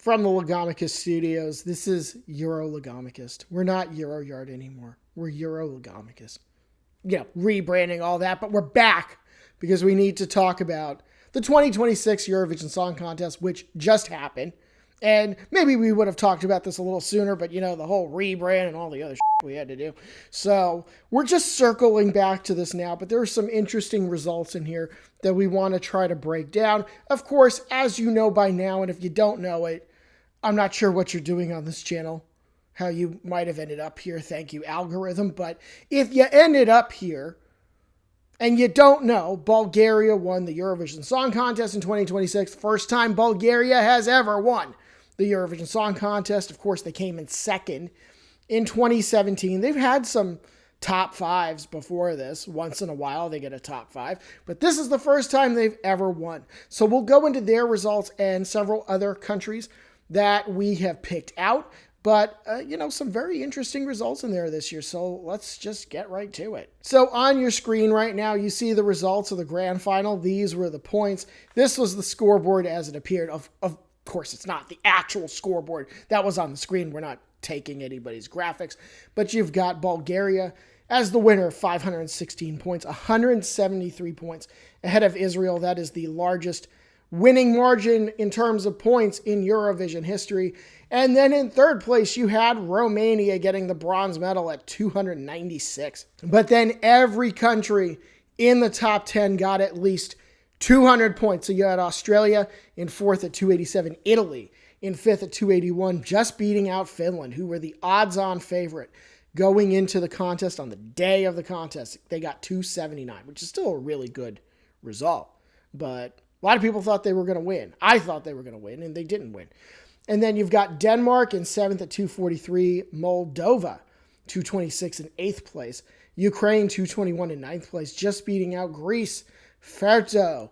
From the Legomicus Studios, this is Euro Legomicus. We're not Euroyard anymore. We're Euro Legomicus. Rebranding all that, but we're back because we need to talk about the 2026 Eurovision Song Contest, which just happened. And maybe we would have talked about this a little sooner, but the whole rebrand and all the other shit we had to do. So we're just circling back to this now, but there are some interesting results in here that we want to try to break down. Of course, as you know by now, and if you don't know it, I'm not sure what you're doing on this channel, how you might have ended up here. Thank you, algorithm. But if you ended up here and you don't know, Bulgaria won the Eurovision Song Contest in 2026. First time Bulgaria has ever won the Eurovision Song Contest. Of course, they came in second in 2017. They've had some top fives before this. Once in a while, they get a top five. But this is the first time they've ever won. So we'll go into their results and several other countries that we have picked out. But, some very interesting results in there this year. So let's just get right to it. So on your screen right now, you see the results of the grand final. These were the points. This was the scoreboard as it appeared. Of course, it's not the actual scoreboard that was on the screen. We're not taking anybody's graphics. But you've got Bulgaria as the winner, 516 points, 173 points ahead of Israel. That is the largest winning margin in terms of points in Eurovision history. And then in third place, you had Romania getting the bronze medal at 296. But then every country in the top 10 got at least 200 points. So you had Australia in fourth at 287, Italy in fifth at 281, just beating out Finland, who were the odds-on favorite going into the contest on the day of the contest. They got 279, which is still a really good result. But a lot of people thought they were going to win. I thought they were going to win, and they didn't win. And then you've got Denmark in seventh at 243, Moldova 226 in eighth place, Ukraine 221 in ninth place, just beating out Greece, Ferto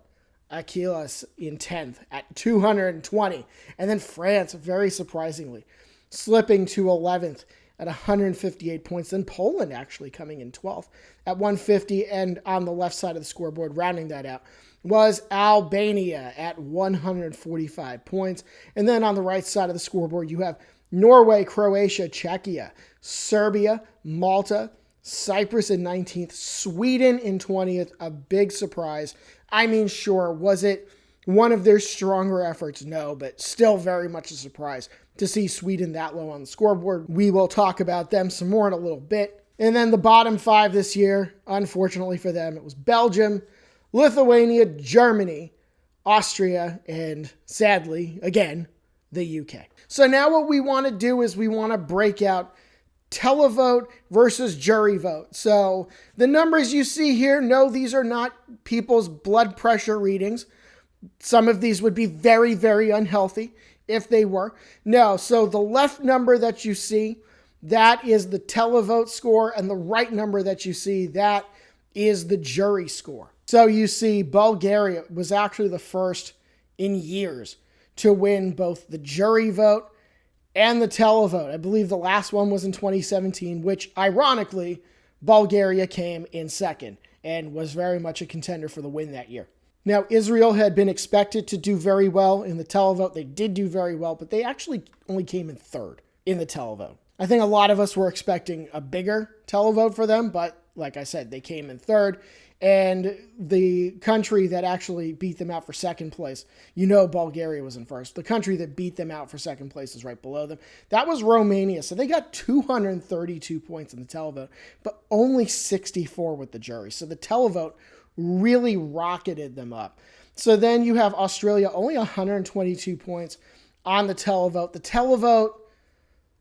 Akilas in 10th at 220. And then France, very surprisingly, slipping to 11th at 158 points. Then Poland actually coming in 12th at 150. And on the left side of the scoreboard, rounding that out, was Albania at 145 points. And then on the right side of the scoreboard, you have Norway, Croatia, Czechia, Serbia, Malta, Cyprus in 19th, Sweden in 20th, a big surprise. I mean, sure, was it one of their stronger efforts? No, but still very much a surprise to see Sweden that low on the scoreboard. We will talk about them some more in a little bit. And then the bottom five this year, unfortunately for them, it was Belgium, Lithuania, Germany, Austria, and sadly, again, the UK. So now what we want to do is we want to break out televote versus jury vote. So the numbers you see here, no, these are not people's blood pressure readings. Some of these would be very, very unhealthy if they were. No, so the left number that you see, that is the televote score, and the right number that you see, that is the jury score. So you see Bulgaria was actually the first in years to win both the jury vote and the televote. I believe the last one was in 2017, which ironically, Bulgaria came in second and was very much a contender for the win that year. Now, Israel had been expected to do very well in the televote. They did do very well, but they actually only came in third in the televote. I think a lot of us were expecting a bigger televote for them, but like I said, they came in third. And the country that actually beat them out for second place, Bulgaria was in first. The country that beat them out for second place is right below them. That was Romania. So they got 232 points in the televote, but only 64 with the jury. So the televote really rocketed them up. So then you have Australia, only 122 points on the televote. The televote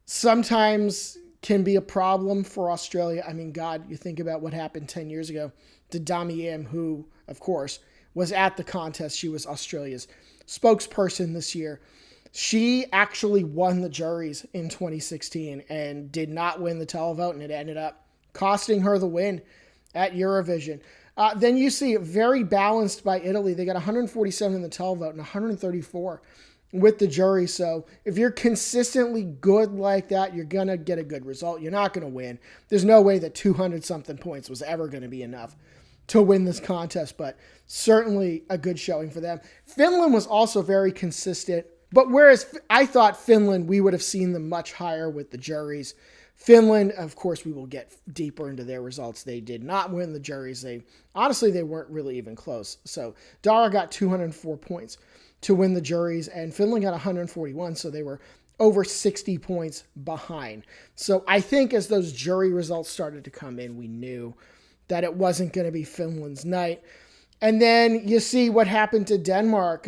sometimes can be a problem for Australia. I mean, God, you think about what happened 10 years ago to Damien, who, of course, was at the contest. She was Australia's spokesperson this year. She actually won the juries in 2016 and did not win the televote, and it ended up costing her the win at Eurovision. Then you see very balanced by Italy. They got 147 in the televote and 134 with the jury. So if you're consistently good like that, you're going to get a good result. You're not going to win. There's no way that 200-something points was ever going to be enough to win this contest, but certainly a good showing for them. Finland was also very consistent But whereas I thought Finland, we would have seen them much higher with the juries. Finland, of course, we will get deeper into their results. They did not win the juries. They weren't really even close. So Dara got 204 points to win the juries, and Finland got 141, so they were over 60 points behind. So I think as those jury results started to come in, we knew that it wasn't going to be Finland's night. And then you see what happened to Denmark.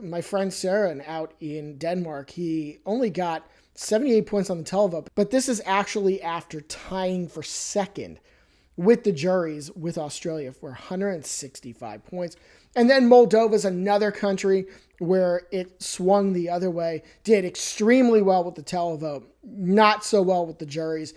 My friend Søren out in Denmark, he only got 78 points on the televote, but this is actually after tying for second with the juries with Australia for 165 points. And then Moldova is another country where it swung the other way, did extremely well with the televote, not so well with the juries.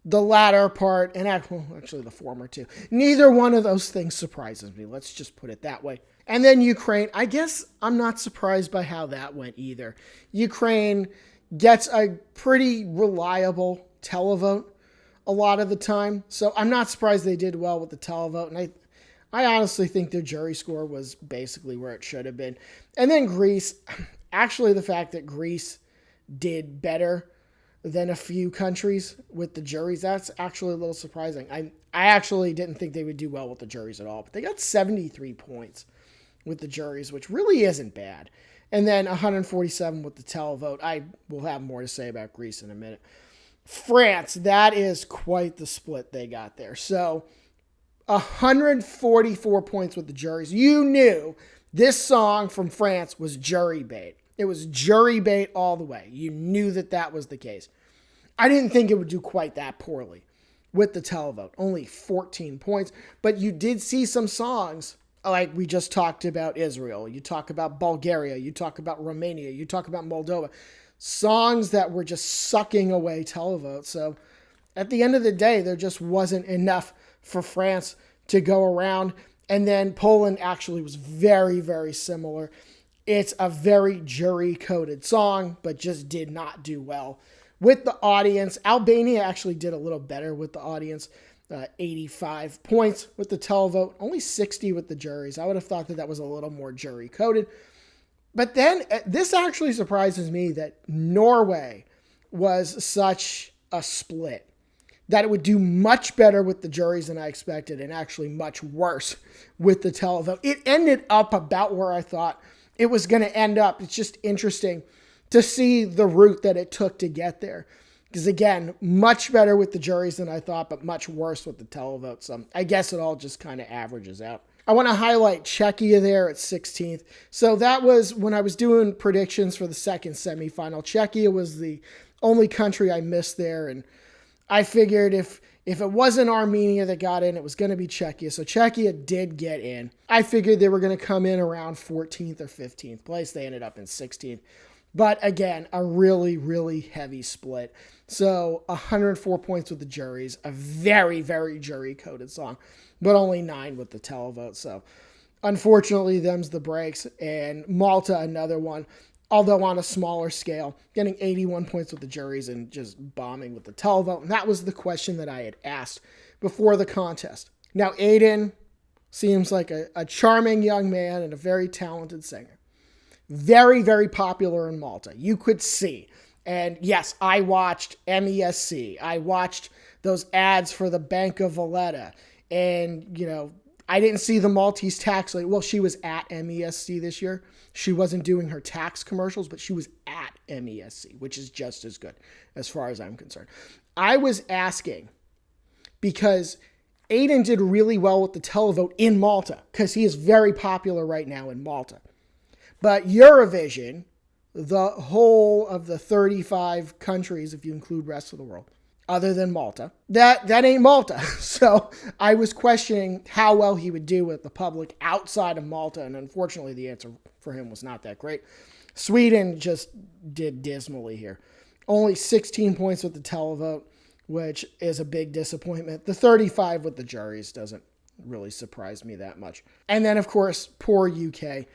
The latter part, and actually the former too, neither one of those things surprises me. Let's just put it that way. And then Ukraine, I guess I'm not surprised by how that went either. Ukraine gets a pretty reliable televote a lot of the time, so I'm not surprised they did well with the televote, and I honestly think their jury score was basically where it should have been. And then Greece, actually the fact that Greece did better than a few countries with the juries, that's actually a little surprising. I actually didn't think they would do well with the juries at all, but they got 73 points with the juries, which really isn't bad. And then 147 with the televote. I will have more to say about Greece in a minute. France, that is quite the split they got there. So 144 points with the juries. You knew this song from France was jury bait. It was jury bait all the way. You knew that was the case. I didn't think it would do quite that poorly with the televote. Only 14 points. But you did see some songs, like we just talked about Israel. You talk about Bulgaria. You talk about Romania. You talk about Moldova. Songs that were just sucking away televotes. So at the end of the day, there just wasn't enough for France to go around. And then Poland actually was very, very similar. It's a very jury-coded song, but just did not do well with the audience. Albania actually did a little better with the audience. 85 points with the televote, only 60 with the juries. I would have thought that was a little more jury-coded. But then this actually surprises me that Norway was such a split, that it would do much better with the juries than I expected and actually much worse with the televote. It ended up about where I thought it was going to end up. It's just interesting to see the route that it took to get there. Because again, much better with the juries than I thought, but much worse with the televote. So I guess it all just kind of averages out. I want to highlight Czechia there at 16th. So that was when I was doing predictions for the second semifinal. Czechia was the only country I missed there. And I figured if it wasn't Armenia that got in, it was going to be Czechia. So Czechia did get in. I figured they were going to come in around 14th or 15th place. They ended up in 16th. But again, a really, really heavy split. So 104 points with the juries, a very, very jury-coded song, but only 9 with the televote. So unfortunately, them's the breaks. And Malta, another one, although on a smaller scale, getting 81 points with the juries and just bombing with the televote. And that was the question that I had asked before the contest. Now, Aiden seems like a charming young man and a very talented singer. Very, very popular in Malta. You could see. And yes, I watched MESC. I watched those ads for the Bank of Valletta. And, I didn't see the Maltese tax lady. Well, she was at MESC this year. She wasn't doing her tax commercials, but she was at MESC, which is just as good as far as I'm concerned. I was asking because Aiden did really well with the televote in Malta because he is very popular right now in Malta. But Eurovision, the whole of the 35 countries, if you include rest of the world, other than Malta, that ain't Malta. So I was questioning how well he would do with the public outside of Malta, and unfortunately the answer for him was not that great. Sweden just did dismally here. Only 16 points with the televote, which is a big disappointment. The 35 with the juries doesn't really surprise me that much. And then, of course, poor UK.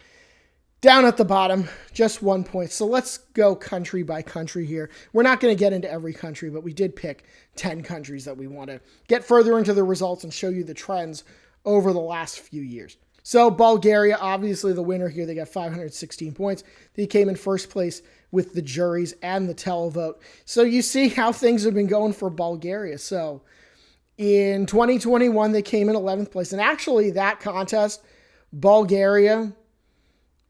Down at the bottom, just 1 point. So let's go country by country here. We're not going to get into every country, but we did pick 10 countries that we want to get further into the results and show you the trends over the last few years. So Bulgaria, obviously the winner here, they got 516 points. They came in first place with the juries and the televote. So you see how things have been going for Bulgaria. So in 2021, they came in 11th place. And actually that contest, Bulgaria,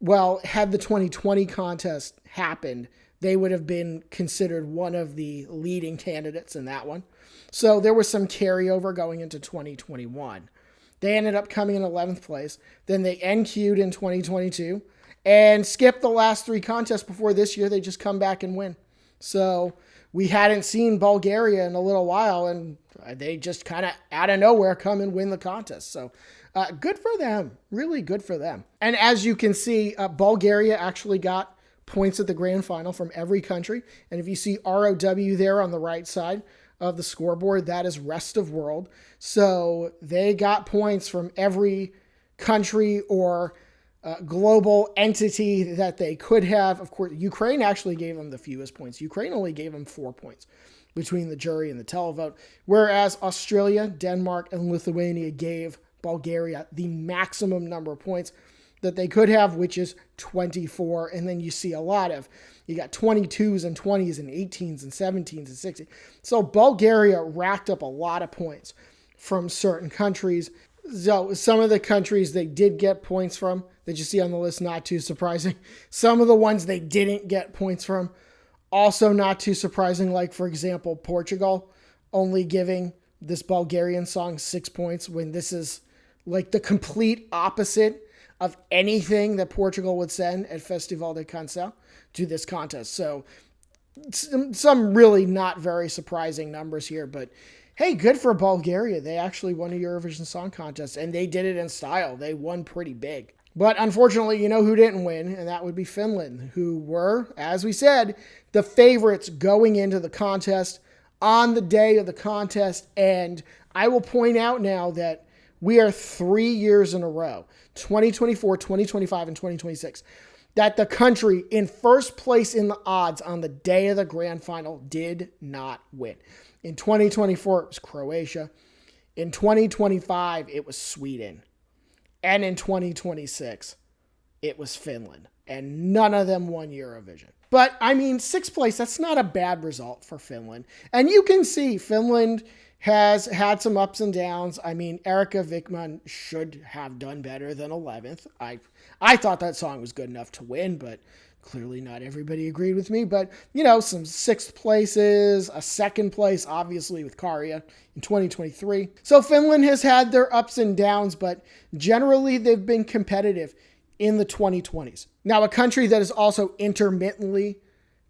well, had the 2020 contest happened, they would have been considered one of the leading candidates in that one. So there was some carryover going into 2021. They ended up coming in 11th place. Then they NQ'd in 2022 and skipped the last 3 contests before this year. They just come back and win. So we hadn't seen Bulgaria in a little while, and they just kind of out of nowhere come and win the contest. So good for them. Really good for them. And as you can see, Bulgaria actually got points at the grand final from every country. And if you see ROW there on the right side of the scoreboard, that is rest of world. So they got points from every country or global entity that they could have. Of course, Ukraine actually gave them the fewest points. Ukraine only gave them 4 points between the jury and the televote, whereas Australia, Denmark, and Lithuania gave Bulgaria the maximum number of points that they could have, which is 24. And then you see a lot of, you got 22s and 20s and 18s and 17s and 16s. So Bulgaria racked up a lot of points from certain countries. So some of the countries they did get points from that you see on the list, not too surprising. Some of the ones they didn't get points from, also not too surprising. Like, for example, Portugal only giving this Bulgarian song 6 points when this is like the complete opposite of anything that Portugal would send at Festival de Canção to this contest. So some really not very surprising numbers here, but hey, good for Bulgaria. They actually won a Eurovision Song Contest, and they did it in style. They won pretty big. But unfortunately, you know who didn't win, and that would be Finland, who were, as we said, the favorites going into the contest on the day of the contest. And I will point out now that we are 3 years in a row, 2024, 2025, and 2026, that the country in first place in the odds on the day of the grand final did not win. In 2024, it was Croatia. In 2025, it was Sweden. And in 2026, it was Finland. And none of them won Eurovision. But, I mean, 6th place, that's not a bad result for Finland. And you can see Finland has had some ups and downs. I mean, Erika Vikman should have done better than 11th. I thought that song was good enough to win, but clearly not everybody agreed with me. But, you know, some 6th places, a 2nd place, obviously, with Karja in 2023. So Finland has had their ups and downs, but generally they've been competitive in the 2020s. Now, a country that is also intermittently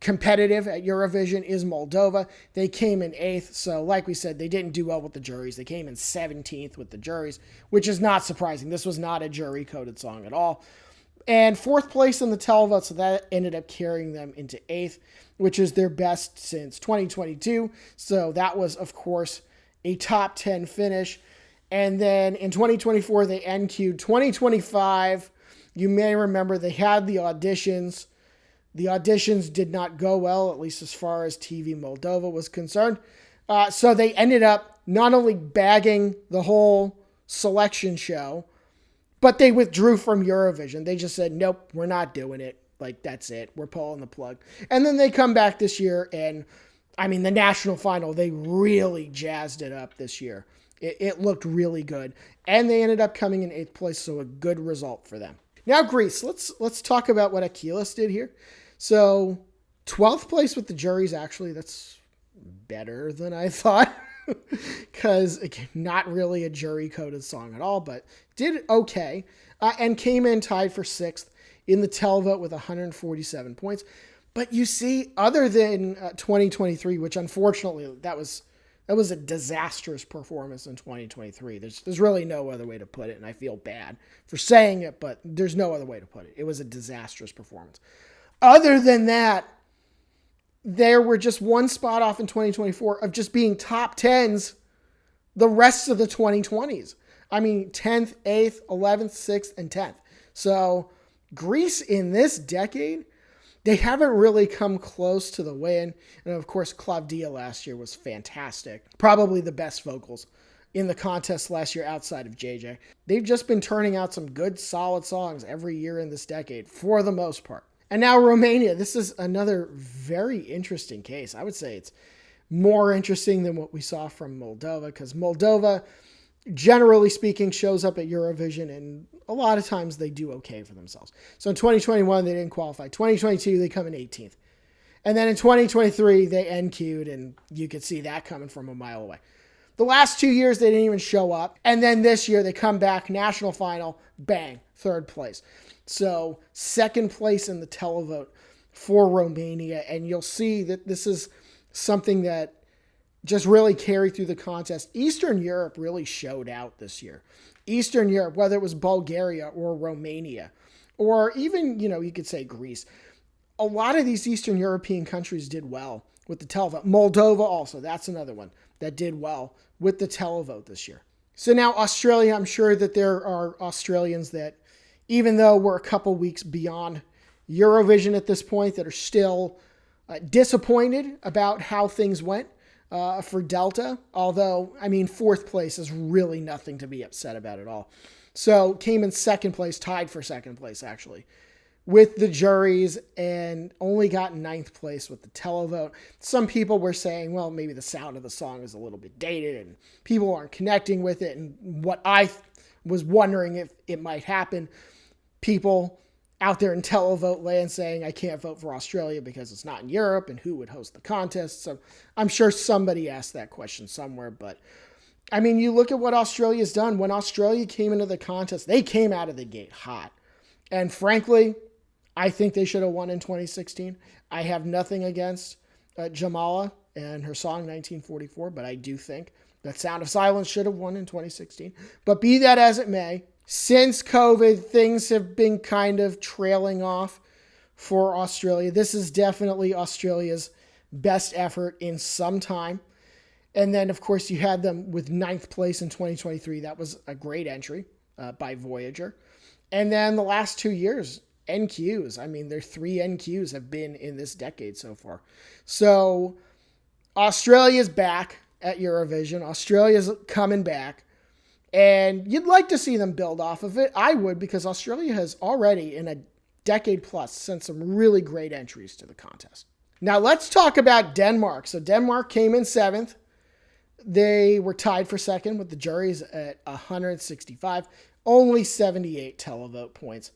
competitive at Eurovision is Moldova. They came in 8th, so like we said, they didn't do well with the juries. They came in 17th with the juries, which is not surprising. This was not a jury-coded song at all. And 4th place in the televote, so that ended up carrying them into 8th, which is their best since 2022. So that was, of course, a top 10 finish. And then in 2024, they NQ'd. 2025, you may remember they had the auditions. The auditions did not go well, at least as far as TV Moldova was concerned. So they ended up not only bagging the whole selection show, but they withdrew from Eurovision. They just said, nope, we're not doing it. Like, that's it. We're pulling the plug. And then they come back this year, and, I mean, the national final, they really jazzed it up this year. It looked really good. And they ended up coming in 8th place, so a good result for them. Now, Greece. Let's talk about what Achilles did here. So, 12th place with the juries, actually, that's better than I thought. Because, not really a jury-coded song at all, but did okay. And came in tied for 6th in the televote with 147 points. But you see, other than 2023, which unfortunately, that was a disastrous performance in 2023. There's really no other way to put it, and I feel bad for saying it, but there's no other way to put it. It was a disastrous performance. Other than that, there were just one spot off in 2024 of just being top 10s the rest of the 2020s. I mean, 10th, 8th, 11th, 6th, and 10th. So Greece in this decade, they haven't really come close to the win. And of course, Claudia last year was fantastic. Probably the best vocals in the contest last year outside of JJ. They've just been turning out some good, solid songs every year in this decade for the most part. And now Romania, this is another very interesting case. I would say it's more interesting than what we saw from Moldova, because Moldova, generally speaking, shows up at Eurovision, and a lot of times they do okay for themselves. So in 2021, they didn't qualify. 2022, they come in 18th. And then in 2023, they NQ'd, and you could see that coming from a mile away. The last 2 years, they didn't even show up. And then this year, they come back, national final, bang, third place. So second place in the televote for Romania. And you'll see that this is something that just really carried through the contest. Eastern Europe really showed out this year. Eastern Europe, whether it was Bulgaria or Romania, or even, you could say Greece. A lot of these Eastern European countries did well with the televote. Moldova also, that's another one that did well with the televote this year. So now Australia, I'm sure that there are Australians that, even though we're a couple weeks beyond Eurovision at this point, that are still disappointed about how things went for Delta. Although, fourth place is really nothing to be upset about at all. So came in second place, tied for second place actually, with the juries, and only got ninth place with the televote. Some people were saying, well, maybe the sound of the song is a little bit dated and people aren't connecting with it. And what I was wondering if it might happen, people out there in televote land saying, I can't vote for Australia because it's not in Europe, and who would host the contest. So I'm sure somebody asked that question somewhere. But you look at what Australia's done. When Australia came into the contest, they came out of the gate hot. And frankly, I think they should have won in 2016. I have nothing against Jamala and her song 1944, but I do think that Sound of Silence should have won in 2016. But be that as it may, since COVID, things have been kind of trailing off for Australia. This is definitely Australia's best effort in some time. And then, of course, you had them with ninth place in 2023. That was a great entry by Voyager. And then the last 2 years, NQs. Their 3 NQs have been in this decade so far. So Australia's back at Eurovision. Australia's coming back. And you'd like to see them build off of it. I would, because Australia has already, in a decade plus, sent some really great entries to the contest. Now let's talk about Denmark. So Denmark came in 7th. They were tied for second with the juries at 165. Only 78 televote points.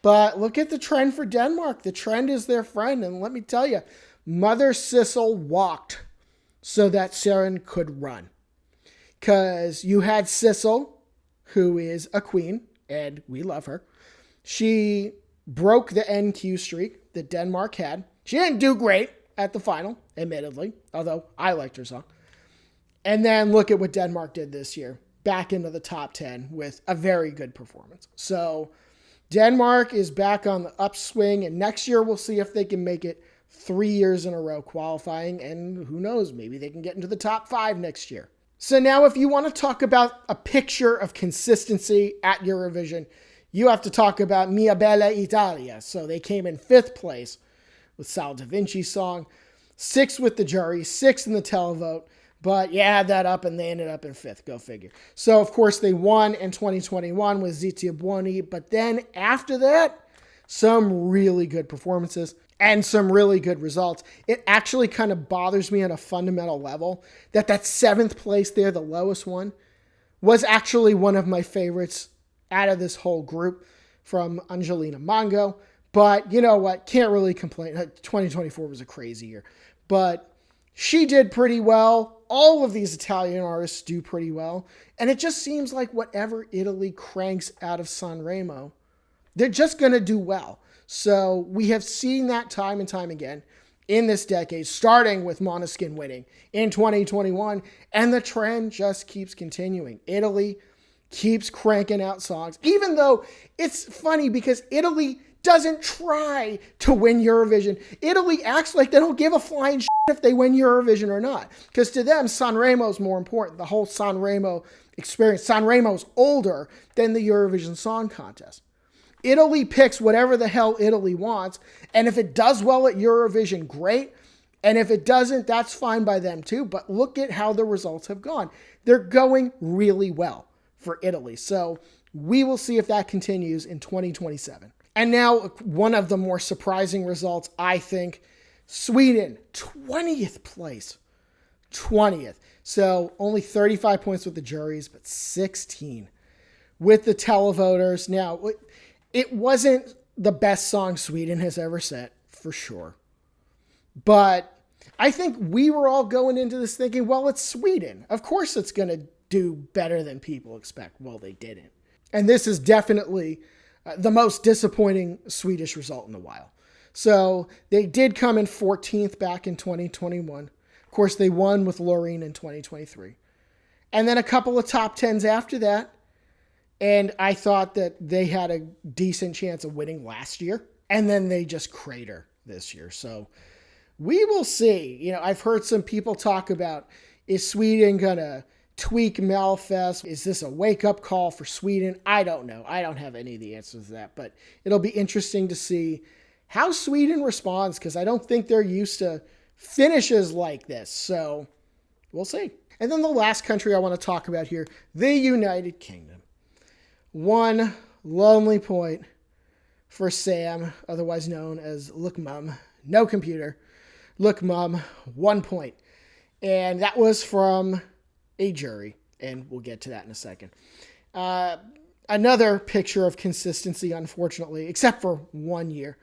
But look at the trend for Denmark. The trend is their friend. And let me tell you, Mother Sissel walked so that Søren could run. Because you had Sissel, who is a queen, and we love her. She broke the NQ streak that Denmark had. She didn't do great at the final, admittedly, although I liked her song. And then look at what Denmark did this year. Back into the top 10 with a very good performance. So Denmark is back on the upswing, and next year we'll see if they can make it 3 years in a row qualifying, and who knows, maybe they can get into the top 5 next year. So now if you want to talk about a picture of consistency at Eurovision, you have to talk about Mia Bella Italia. So they came in 5th place with Sal Da Vinci's song, 6th with the jury, 6th in the televote. But you add that up and they ended up in 5th. Go figure. So, of course, they won in 2021 with Zitia Buoni. But then after that, some really good performances and some really good results. It actually kind of bothers me on a fundamental level that 7th place there, the lowest one, was actually one of my favorites out of this whole group from Angelina Mango. But you know what? Can't really complain. 2024 was a crazy year. But she did pretty well. All of these Italian artists do pretty well. And it just seems like whatever Italy cranks out of Sanremo, they're just going to do well. So we have seen that time and time again in this decade, starting with Måneskin winning in 2021. And the trend just keeps continuing. Italy keeps cranking out songs, even though it's funny because Italy doesn't try to win Eurovision. Italy acts like they don't give a flying shit if they win Eurovision or not. Because to them, Sanremo is more important. The whole Sanremo experience. Sanremo's older than the Eurovision Song Contest. Italy picks whatever the hell Italy wants. And if it does well at Eurovision, great. And if it doesn't, that's fine by them too. But look at how the results have gone. They're going really well for Italy. So we will see if that continues in 2027. And now one of the more surprising results, I think, Sweden, 20th place. 20th. So only 35 points with the juries, but 16 with the televoters. Now, it wasn't the best song Sweden has ever set, for sure. But I think we were all going into this thinking, well, it's Sweden. Of course it's going to do better than people expect. Well, they didn't. And this is definitely the most disappointing Swedish result in a while. So they did come in 14th back in 2021. Of course, they won with Loreen in 2023. And then a couple of top 10s after that. And I thought that they had a decent chance of winning last year. And then they just crater this year. So we will see. You know, I've heard some people talk about, is Sweden going to tweak Melfest? Is this a wake-up call for Sweden? I don't know. I don't have any of the answers to that. But it'll be interesting to see how Sweden responds, because I don't think they're used to finishes like this. So we'll see. And then the last country I want to talk about here, the United Kingdom. One lonely point for Sam, otherwise known as Look Mum. No computer. Look Mum, 1 point. And that was from a jury. And we'll get to that in a second. Another picture of consistency, unfortunately, except for 1 year.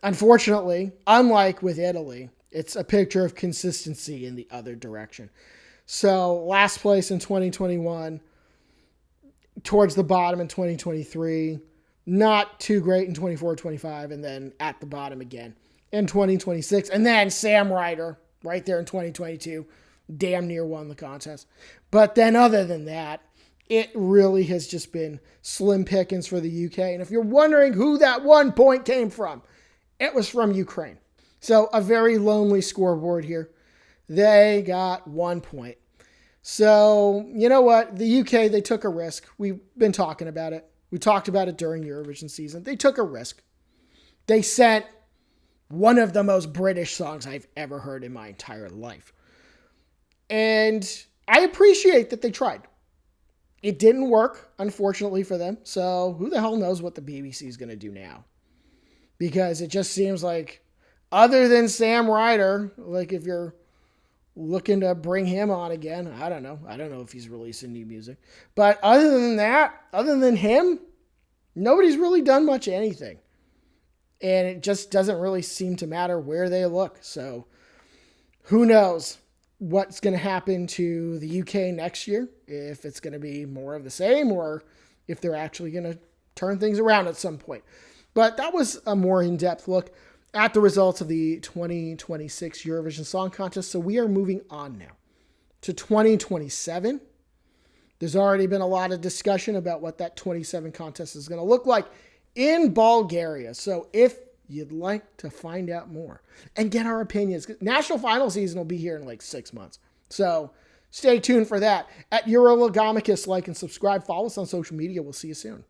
Unfortunately, unlike with Italy, it's a picture of consistency in the other direction. So last place in 2021, towards the bottom in 2023, not too great in 24, 25, and then at the bottom again in 2026. And then Sam Ryder, right there in 2022, damn near won the contest. But then other than that, it really has just been slim pickings for the UK. And if you're wondering who that 1 point came from, it was from Ukraine. So a very lonely scoreboard here. They got 1 point. So, you know what? The UK, they took a risk. We've been talking about it. We talked about it during Eurovision season. They took a risk. They sent one of the most British songs I've ever heard in my entire life. And I appreciate that they tried. It didn't work, unfortunately, for them. So who the hell knows what the BBC is going to do now? Because it just seems like, other than Sam Ryder, like if you're looking to bring him on again, I don't know. I don't know if he's releasing new music. But other than that, other than him, nobody's really done much anything. And it just doesn't really seem to matter where they look. So who knows what's going to happen to the UK next year, if it's going to be more of the same or if they're actually going to turn things around at some point. But that was a more in-depth look at the results of the 2026 Eurovision Song Contest. So we are moving on now to 2027. There's already been a lot of discussion about what that 27 contest is going to look like in Bulgaria. So if you'd like to find out more and get our opinions, national final season will be here in like 6 months. So stay tuned for that. At Eurologomicus, like and subscribe. Follow us on social media. We'll see you soon.